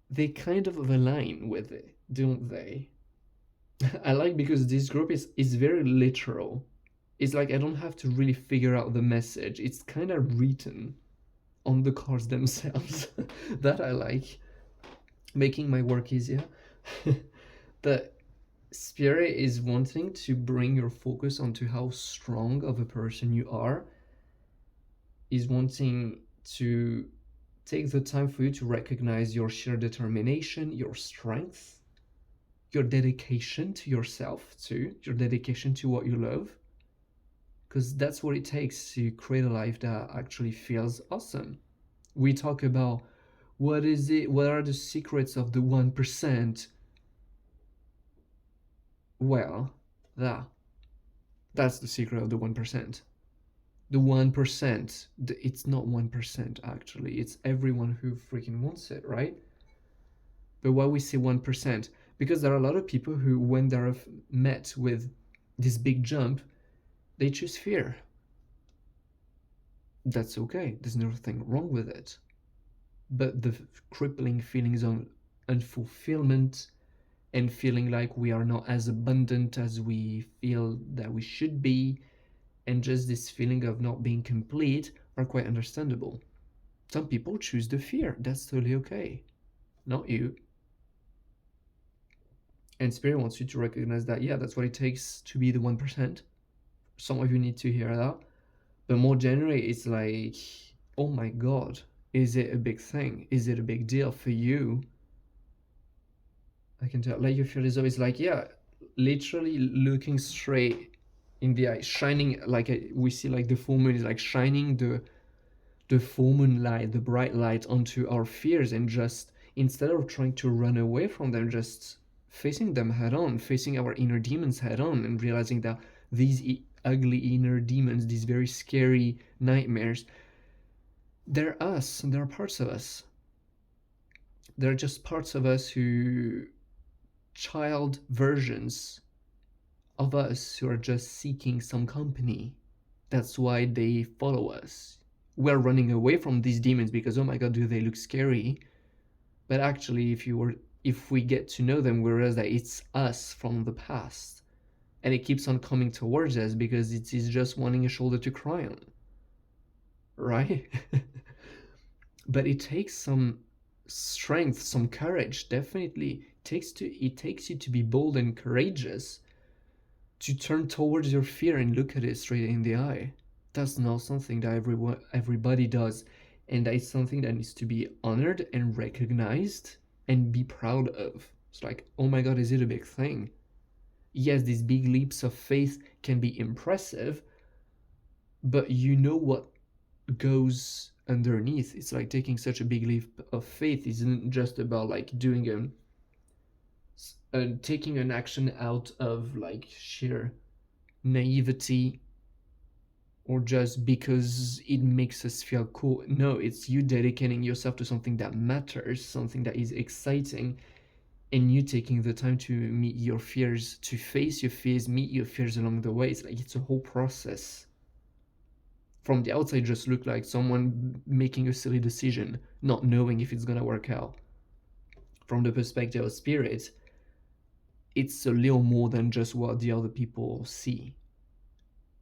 they kind of align with it, don't they? I like, because this group is very literal. It's like I don't have to really figure out the message. It's kind of written on the cards themselves. That I like, making my work easier. The spirit is wanting to bring your focus onto how strong of a person you are, is wanting to take the time for you to recognize your sheer determination, your strength, your dedication to yourself too, your dedication to what you love, because that's what it takes to create a life that actually feels awesome. We talk about what are the secrets of the 1%. Well, that's the secret of the 1%. The 1%, it's not 1% actually, it's everyone who freaking wants it, right? But why we say 1%? Because there are a lot of people who, when they're met with this big jump, they choose fear. That's okay, there's nothing wrong with it. But the crippling feelings of unfulfillment and feeling like we are not as abundant as we feel that we should be, and just this feeling of not being complete are quite understandable. Some people choose the fear. That's totally okay. Not you. And Spirit wants you to recognize that, yeah, that's what it takes to be the 1%. Some of you need to hear that. But more generally, it's like, oh my God, is it a big thing? Is it a big deal for you? I can tell. Like your fear is always like, yeah, literally looking straight in the eye, shining like we see like the full moon is like shining the full moon light, the bright light onto our fears, and just instead of trying to run away from them, just facing them head on, facing our inner demons head on, and realizing that these ugly inner demons, these very scary nightmares, they're us, they're parts of us. They're just parts of us who child versions of us who are just seeking some company. That's why they follow us. We're running away from these demons because, oh my God, do they look scary? But actually, if we get to know them, we realize that it's us from the past, and it keeps on coming towards us because it is just wanting a shoulder to cry on, right? But it takes some strength, some courage. Definitely, it takes you to be bold and courageous, to turn towards your fear and look at it straight in the eye. That's not something that everybody does, and that is something that needs to be honored and recognized and be proud of. It's like, oh my God, is it a big thing? Yes, these big leaps of faith can be impressive, but you know what goes underneath. It's like taking such a big leap of faith isn't just about like doing taking an action out of like sheer naivety or just because it makes us feel cool. No, it's you dedicating yourself to something that matters, something that is exciting, and you taking the time to meet your fears, to face your fears, meet your fears along the way. It's like it's a whole process. From the outside, just look like someone making a silly decision, not knowing if it's gonna work out. From the perspective of Spirit, it's a little more than just what the other people see.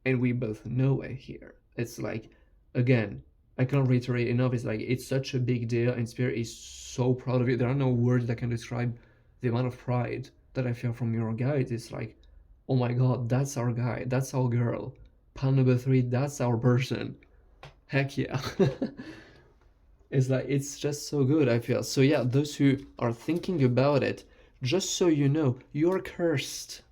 And we both know it here. It's like, again, I can't reiterate enough. It's like, it's such a big deal, and Spirit is so proud of it. There are no words that can describe the amount of pride that I feel from your guide. It's like, oh my God, that's our guy, that's our girl. Pile number 3, that's our person. Heck yeah. It's like, it's just so good, I feel. So yeah, those who are thinking about it, just so you know, you're cursed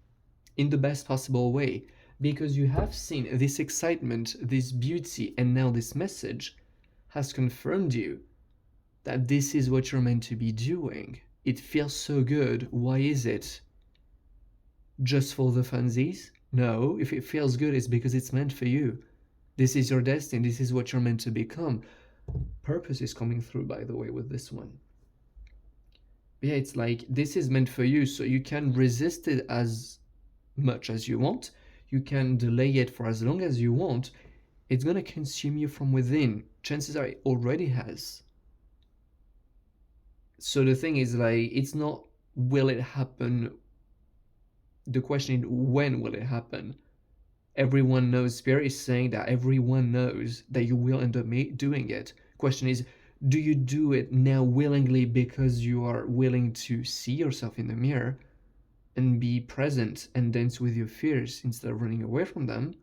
in the best possible way, because you have seen this excitement, this beauty, and now this message has confirmed you that this is what you're meant to be doing. It feels so good. Why is it? Just for the funsies? No, if it feels good, it's because it's meant for you. This is your destiny. This is what you're meant to become. Purpose is coming through, by the way, with this one. Yeah, it's like this is meant for you, so you can resist it as much as you want. You can delay it for as long as you want. It's gonna consume you from within. Chances are it already has. So the thing is, like, it's not will it happen. The question is, when will it happen? Everyone knows, Spirit is saying that everyone knows that you will end up doing it. Question is, do you do it now willingly because you are willing to see yourself in the mirror and be present and dance with your fears instead of running away from them?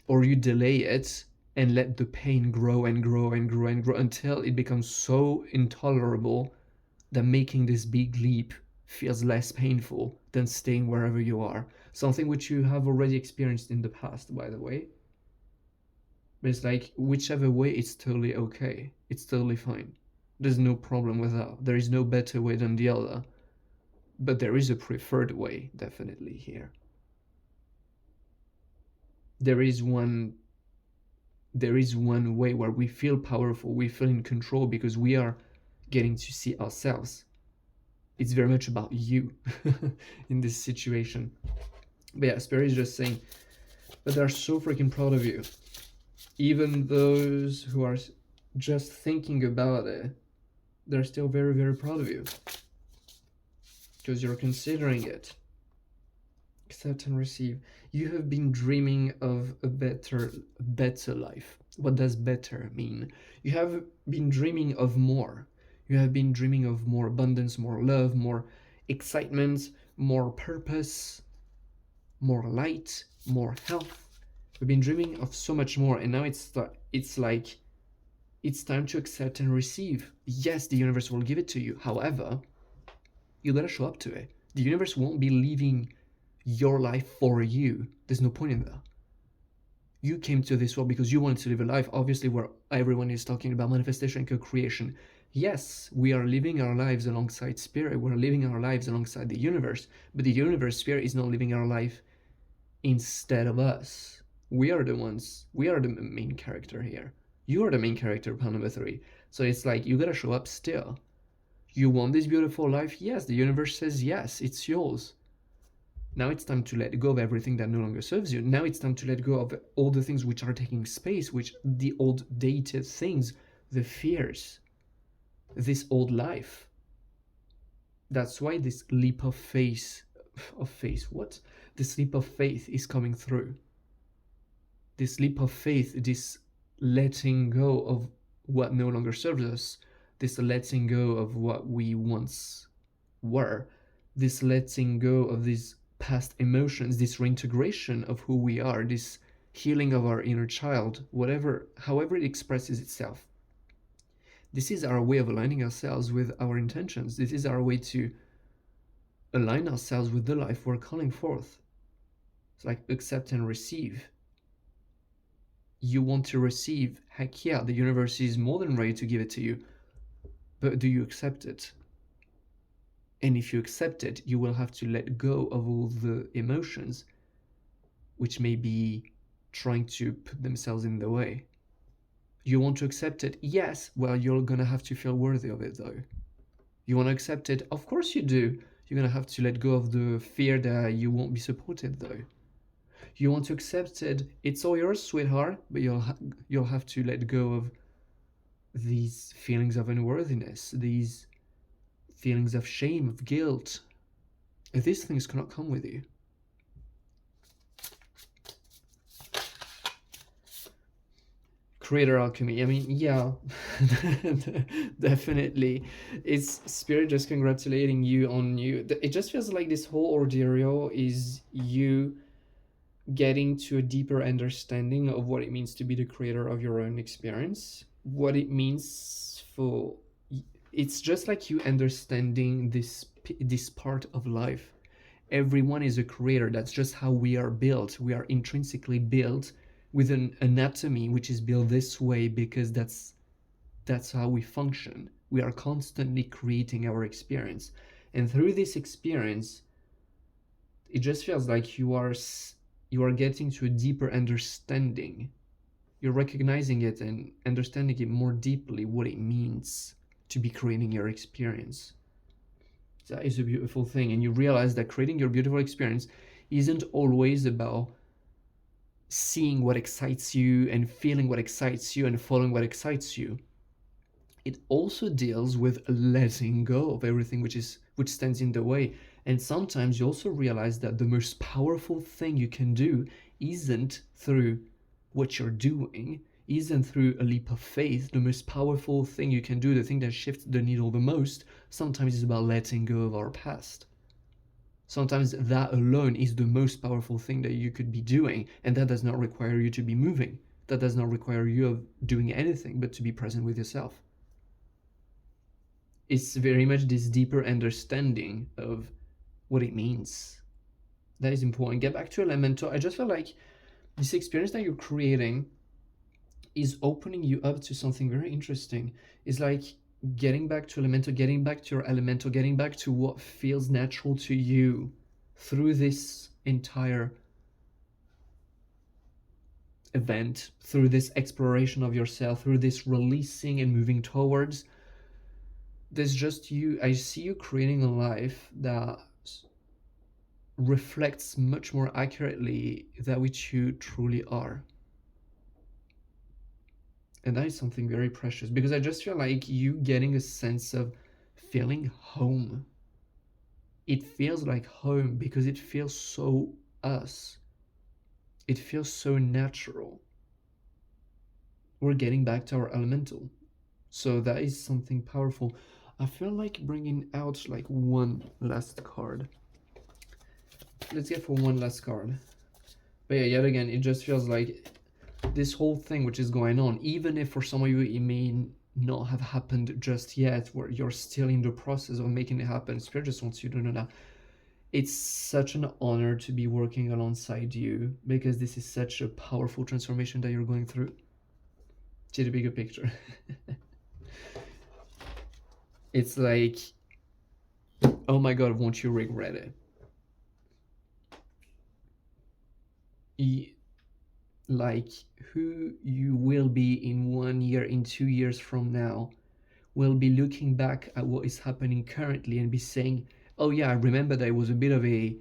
Or you delay it and let the pain grow and grow and grow and grow until it becomes so intolerable that making this big leap feels less painful than staying wherever you are. Something which you have already experienced in the past, by the way. But it's like, whichever way, it's totally okay. It's totally fine. There's no problem with that. There is no better way than the other. But there is a preferred way, definitely, here. There is one way where we feel powerful, we feel in control because we are getting to see ourselves. It's very much about you in this situation. But yeah, Spirit is just saying, but they're so freaking proud of you. Even those who are just thinking about it, they're still very, very proud of you. because you're considering it. Accept and receive. You have been dreaming of a better life. What does better mean? You have been dreaming of more. You have been dreaming of more abundance, more love, more excitement, more purpose, more light, more health. We've been dreaming of so much more, and now it's like it's time to accept and receive. Yes, the universe will give it to you. However, you gotta show up to it. The universe won't be living your life for you. There's no point in that. You came to this world because you wanted to live a life, obviously, where everyone is talking about manifestation and co-creation. Yes, we are living our lives alongside spirit. We're living our lives alongside the universe, but the universe, spirit, is not living our life instead of us. We are the ones. We are the main character here. You are the main character, pal number 3. So it's like you gotta show up still. You want this beautiful life? Yes, the universe says yes, it's yours. Now it's time to let go of everything that no longer serves you. Now it's time to let go of all the things which are taking space, which the old dated things, the fears, this old life. That's why this leap of faith, This leap of faith is coming through. This leap of faith, this letting go of what no longer serves us, this letting go of what we once were, this letting go of these past emotions, this reintegration of who we are, this healing of our inner child, however it expresses itself. This is our way of aligning ourselves with our intentions. This is our way to align ourselves with the life we're calling forth. It's like accept and receive. You want to receive, heck yeah, the universe is more than ready to give it to you. But do you accept it? And if you accept it, you will have to let go of all the emotions which may be trying to put themselves in the way. You want to accept it? Yes. Well, you're gonna have to feel worthy of it though. You want to accept it? Of course you do. You're gonna have to let go of the fear that you won't be supported though. You want to accept it? It's all yours, sweetheart, but you'll have to let go of these feelings of unworthiness, these feelings of shame, of guilt. These things cannot come with you. Creator alchemy. I mean, yeah, definitely. It's spirit just congratulating you on you. It just feels like this whole ordeal is you getting to a deeper understanding of what it means to be the creator of your own experience, what it means for. It's just like you understanding this part of life. Everyone is a creator. That's just how we are built. We are intrinsically built with an anatomy which is built this way because that's how we function. We are constantly creating our experience, and through this experience, it just feels like you are getting to a deeper understanding. You're recognizing it and understanding it more deeply, what it means to be creating your experience. That is a beautiful thing, and you realize that creating your beautiful experience isn't always about seeing what excites you and feeling what excites you and following what excites you. It also deals with letting go of everything which stands in the way. And sometimes you also realize that the most powerful thing you can do isn't through what you're doing, isn't through a leap of faith. The most powerful thing you can do, the thing that shifts the needle the most, sometimes is about letting go of our past. Sometimes that alone is the most powerful thing that you could be doing, and that does not require you to be moving. That does not require you of doing anything but to be present with yourself. It's very much this deeper understanding of what it means that is important. Get back to Elemental. I just feel like this experience that you're creating is opening you up to something very interesting. It's like getting back to Elemental, getting back to your Elemental, getting back to what feels natural to you through this entire event, through this exploration of yourself, through this releasing and moving towards. There's just you. I see you creating a life that reflects much more accurately that which you truly are. And that is something very precious, because I just feel like you getting a sense of feeling home. it feels like home because it feels so us. It feels so natural. We're getting back to our elemental. So that is something powerful. I feel like bringing out like one last card. Let's get for one last card. But yeah, yet again, it just feels like this whole thing which is going on, even if for some of you it may not have happened just yet, where you're still in the process of making it happen, Spirit just wants you to know that it's such an honor to be working alongside you, because this is such a powerful transformation that you're going through. See the bigger picture. It's like, oh my god, won't you regret it? Like, who you will be in 1 year, in 2 years from now, will be looking back at what is happening currently and be saying, oh yeah, I remember that it was a bit of a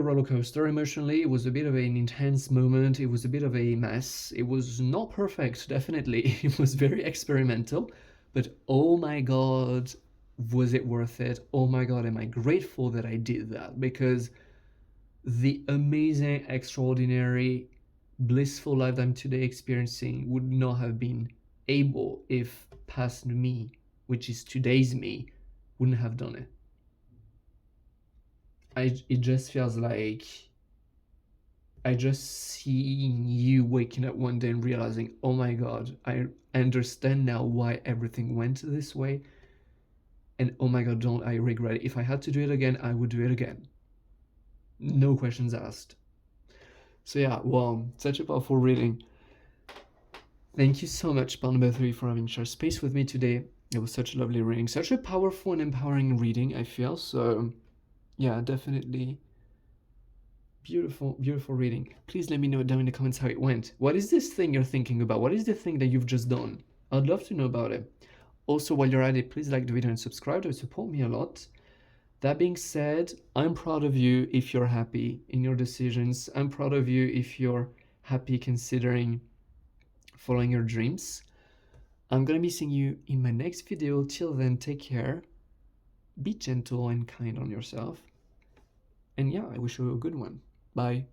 roller coaster emotionally. It was a bit of an intense moment. It was a bit of a mess. It was not perfect, definitely. It was very experimental, but oh my god, was it worth it? Oh my god, am I grateful that I did that? Because the amazing, extraordinary, blissful life I'm today experiencing would not have been able if past me, which is today's me, wouldn't have done it. It just feels like I just seeing you waking up one day and realizing, oh my god, I understand now why everything went this way. And oh my god, don't I regret it. If I had to do it again, I would do it again. No questions asked. So yeah, wow, such a powerful reading. Thank you so much, Panda 3, for having shared space with me today. It was such a lovely reading, such a powerful and empowering reading, I feel. So yeah, definitely beautiful, beautiful reading. Please let me know down in the comments how it went. What is this thing you're thinking about? What is the thing that you've just done? I'd love to know about it. Also, while you're at it, please like the video and subscribe. That would support me a lot. That being said, I'm proud of you if you're happy in your decisions. I'm proud of you if you're happy considering following your dreams. I'm gonna be seeing you in my next video. Till then, take care, be gentle and kind on yourself, and yeah, I wish you a good one. Bye.